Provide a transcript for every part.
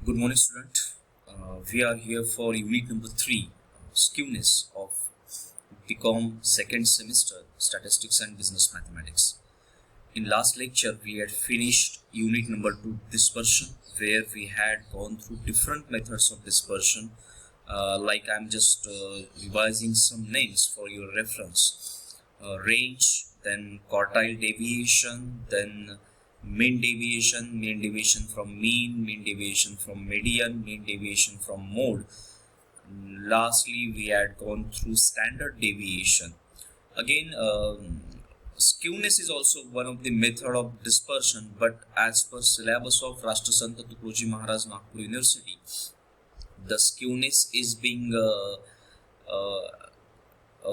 Good morning, student. We are here for unit number 3, skewness of BCom second semester, Statistics and Business Mathematics. In last lecture, we had finished unit number 2, dispersion, where we had gone through different methods of dispersion. Like I'm just revising some names for your reference. Range, then quartile deviation, then mean deviation from mean deviation from median, mean deviation from mode. Lastly, we had gone through standard deviation. Again, skewness is also one of the method of dispersion, but as per syllabus of Rashtrasanta Tukaroji Maharaj Nagpur University, the skewness is being a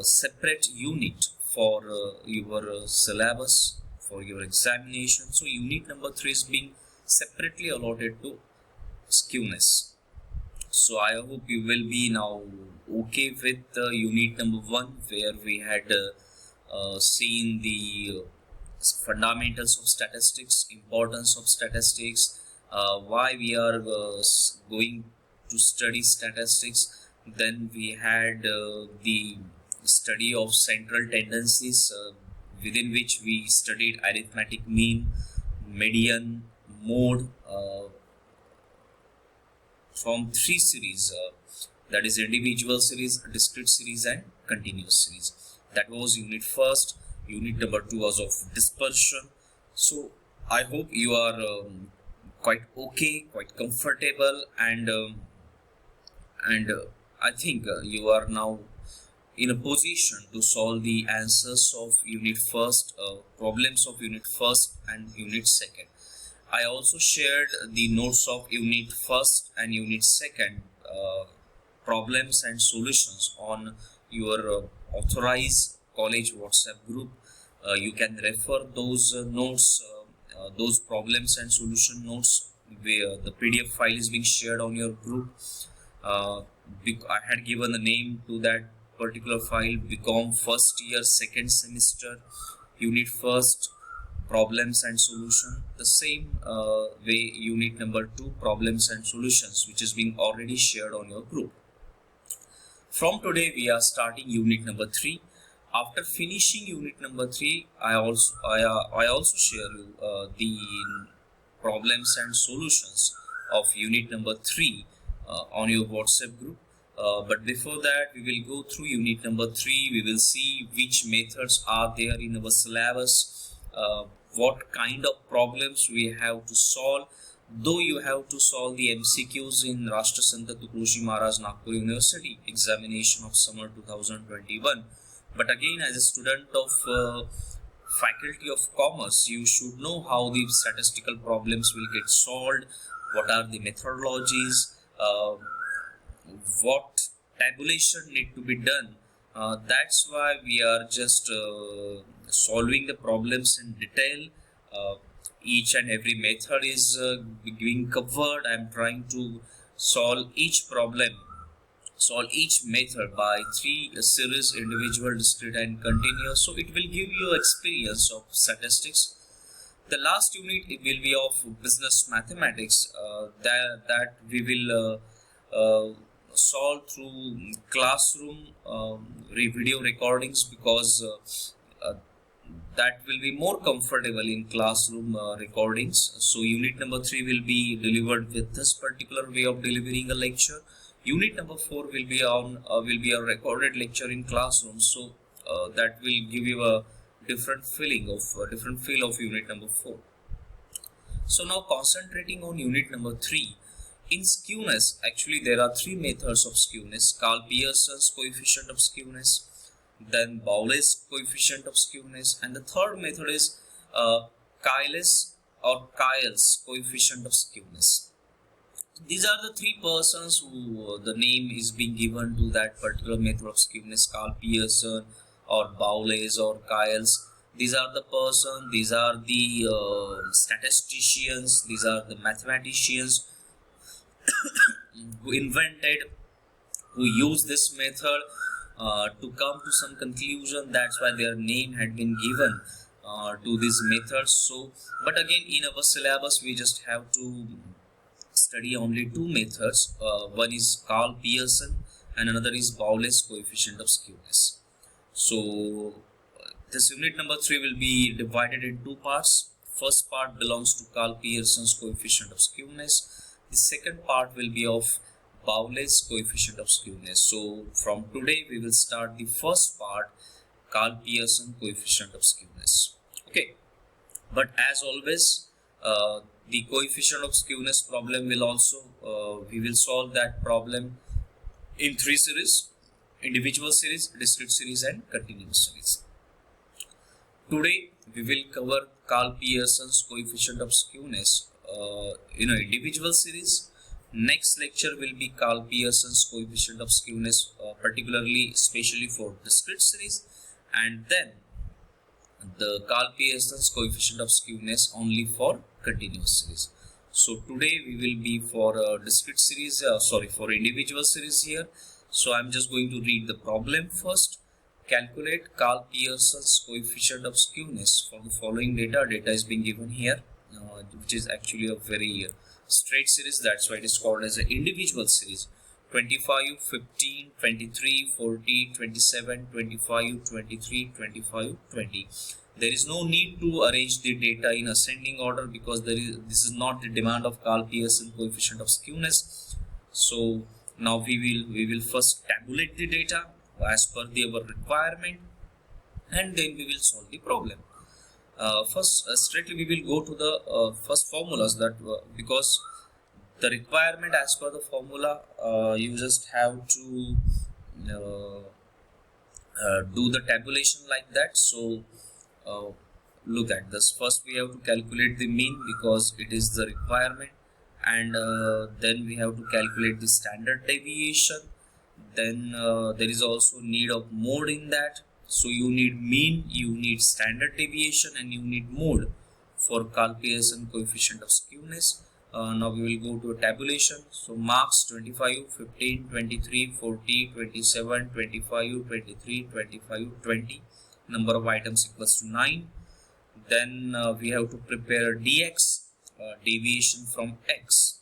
separate unit for your syllabus, for your examination. So unit number 3 is being separately allotted to skewness. So I hope you will be now okay with unit number 1, where we had seen the fundamentals of statistics, importance of statistics, why we are going to study statistics. Then we had the study of central tendencies, within which we studied arithmetic mean, median, mode, from 3 series, that is individual series, discrete series and continuous series. That was unit 1st. Unit number 2 was of dispersion. So I hope you are quite okay, quite comfortable, and I think you are now in a position to solve the answers of unit 1st, problems of unit 1st and unit 2nd. I also shared the notes of unit 1st and unit 2nd, problems and solutions, on your authorized college WhatsApp group. You can refer those notes, those problems and solution notes, where the PDF file is being shared on your group. I had given a name to that particular file: BCom first year second semester, unit 1st, problems and solution. The same way unit number 2, problems and solutions, which is being already shared on your group. From today we are starting unit number 3. After finishing unit number 3, I also share you the problems and solutions of unit number 3 on your WhatsApp group. But before that, we will go through unit number 3. We will see which methods are there in our syllabus, what kind of problems we have to solve. Though you have to solve the MCQs in Rashtrasanta Tukaroji Maharaj Nagpur University examination of summer 2021, but again, as a student of Faculty of Commerce, you should know how the statistical problems will get solved, what are the methodologies, what tabulation need to be done. That's why we are just solving the problems in detail. Each and every method is being covered. I am trying to solve each problem, solve each method by 3 series: individual, discrete and continuous. So it will give you experience of statistics. The last unit, it will be of business mathematics, that we will solve through classroom video recordings, because that will be more comfortable in classroom recordings. So unit number 3 will be delivered with this particular way of delivering a lecture. Unit number 4 will be a recorded lecture in classroom. So that will give you a different feel of unit number 4. So now concentrating on unit number 3. In skewness, actually there are 3 methods of skewness: Karl Pearson's coefficient of skewness, then Bowley's coefficient of skewness, and the third method is Kyle's coefficient of skewness. These are the 3 persons who the name is being given to that particular method of skewness: Karl Pearson or Bowley's or Kyle's. These are the person, these are the statisticians, these are the mathematicians who used this method to come to some conclusion. That's why their name had been given to these methods. So, but again, in our syllabus, we just have to study only two methods. One is Karl Pearson and another is Bowles's coefficient of skewness. So this unit number 3 will be divided in two parts. First part belongs to Karl Pearson's coefficient of skewness. The second part will be of Bowles's coefficient of skewness. So from today we will start the first part, Karl Pearson coefficient of skewness. Okay, but as always, the coefficient of skewness problem will also we will solve that problem in three series: individual series, discrete series, and continuous series. Today we will cover Karl Pearson's coefficient of skewness in an individual series. Next lecture will be Karl Pearson's coefficient of skewness, particularly especially for discrete series, and then the Karl Pearson's coefficient of skewness only for continuous series. So today we will be for discrete series, for individual series here. So I'm just going to read the problem first. Calculate Karl Pearson's coefficient of skewness for the following data. Data is being given here, which is actually a very straight series. That's why it is called as an individual series. 25, 15, 23, 40, 27, 25, 23, 25, 20. There is no need to arrange the data in ascending order because this is not the demand of Karl Pearson coefficient of skewness. So now we will first tabulate the data as per our requirement, and then we will solve the problem. First, straightly we will go to the first formulas that because the requirement as per the formula, you just have to do the tabulation like that. So look at this. First we have to calculate the mean because it is the requirement, and then we have to calculate the standard deviation. Then there is also need of mode in that. So you need mean, you need standard deviation, and you need mode for Karl Pearson coefficient of skewness. Now we will go to a tabulation. So marks 25, 15, 23, 40, 27, 25, 23, 25, 20. Number of items equals to 9. Then we have to prepare dx, deviation from x.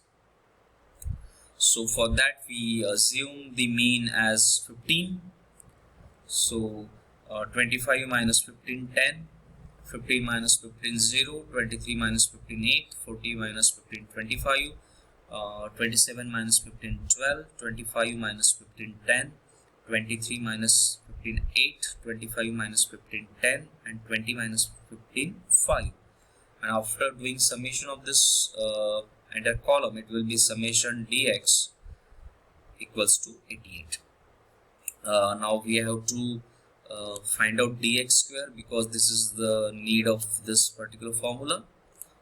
So for that we assume the mean as 15. So 25 minus 15, 10. 15 minus 15, 0. 23 minus 15, 8. 40 minus 15, 25. 27 minus 15, 12. 25 minus 15, 10. 23 minus 15, 8. 25 minus 15, 10. And 20 minus 15, 5. And after doing summation of this entire column, it will be summation dx equals to 88. Now we have to find out dx square because this is the need of this particular formula.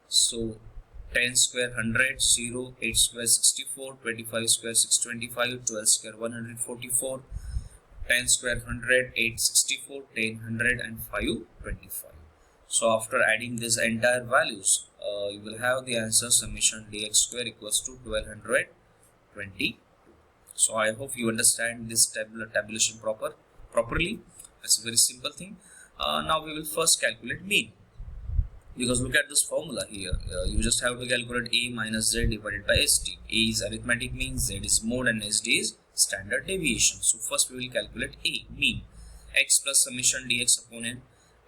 So 10 square 100, 0, 8 square 64, 25 square 625, 12 square 144, 10 square 100, 8 64, 10 100, and 5 25. So after adding this entire values, you will have the answer summation dx square equals to 1220. So I hope you understand this tabulation properly. It's a very simple thing. Now we will first calculate mean, because look at this formula here. You just have to calculate a minus z divided by st. A is arithmetic mean, z is mode, and st is standard deviation. So first we will calculate a, mean. X plus summation dx upon n.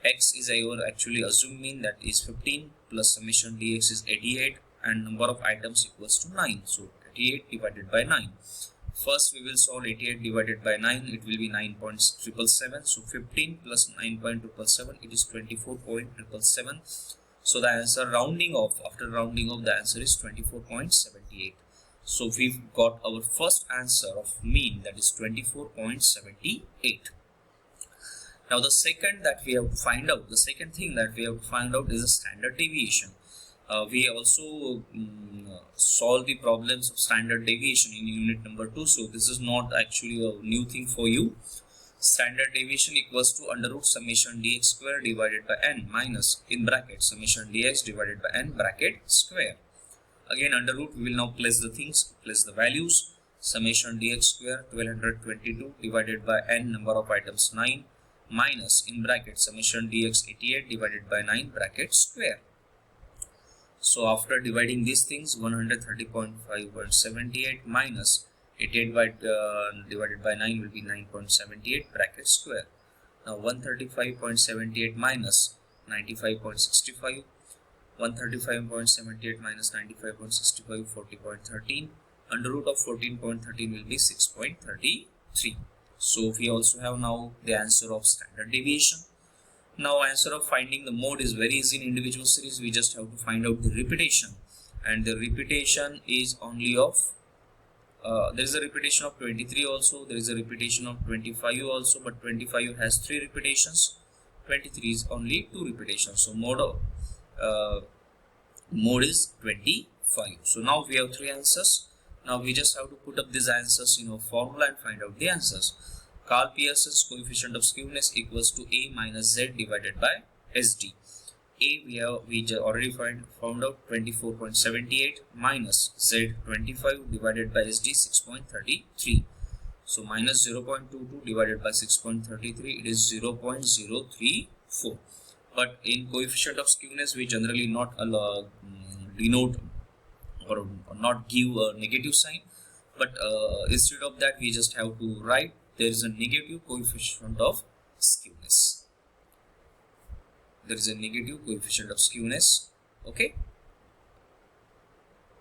X is our actually assumed mean, that is 15, plus summation dx is 88, and number of items equals to 9. So 88 divided by 9. First we will solve 88 divided by 9, it will be 9.777. So 15 plus 9.777, it is 24.777. So the answer rounding off, after rounding off, the answer is 24.78. So we've got our first answer of mean, that is 24.78. Now the second that we have to find out, the second thing that we have to find out is the standard deviation. We also solve the problems of standard deviation in unit number 2. So this is not actually a new thing for you. Standard deviation equals to under root summation dx square divided by n minus in bracket summation dx divided by n bracket square. Again under root we will now place the things, place the values. Summation dx square 1222 divided by n number of items 9 minus in bracket summation dx 88 divided by 9 bracket square. So after dividing these things, 130.578 minus 88 divided by 9 will be 9.78 bracket square. Now 135.78 minus 95.65, 135.78 minus 95.65, 40.13. Under root of 14.13 will be 6.33. So we also have now the answer of standard deviation. Now answer of finding the mode is very easy in individual series. We just have to find out the repetition, and the repetition is only of there is a repetition of 23 also, there is a repetition of 25 also, but 25 has 3 repetitions, 23 is only 2 repetitions. So mode is 25. So now we have 3 answers. Now we just have to put up these answers in a formula and find out the answers. Karl Pearson's coefficient of skewness equals to A minus Z divided by SD. A we already found out 24.78 minus Z 25 divided by SD 6.33. So minus 0.22 divided by 6.33, it is 0.034. But in coefficient of skewness we generally not denote or not give a negative sign, but instead of that we just have to write there is a negative coefficient of skewness. There is a negative coefficient of skewness. Okay.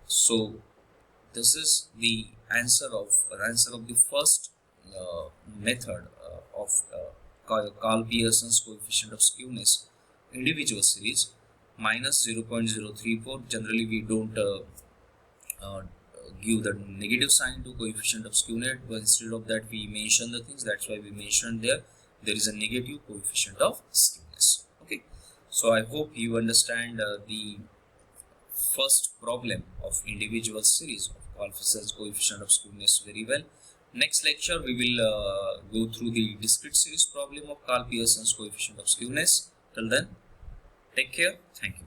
So this is the answer of the first method of Karl Pearson's coefficient of skewness individual series, minus 0.034. Generally we don't give the negative sign to coefficient of skewness, but instead of that we mention the things. That's why we mentioned there is a negative coefficient of skewness. Okay, so I hope you understand the first problem of individual series of Karl Pearson's coefficient of skewness very well. Next lecture we will go through the discrete series problem of Karl Pearson's coefficient of skewness. Till then, take care. Thank you.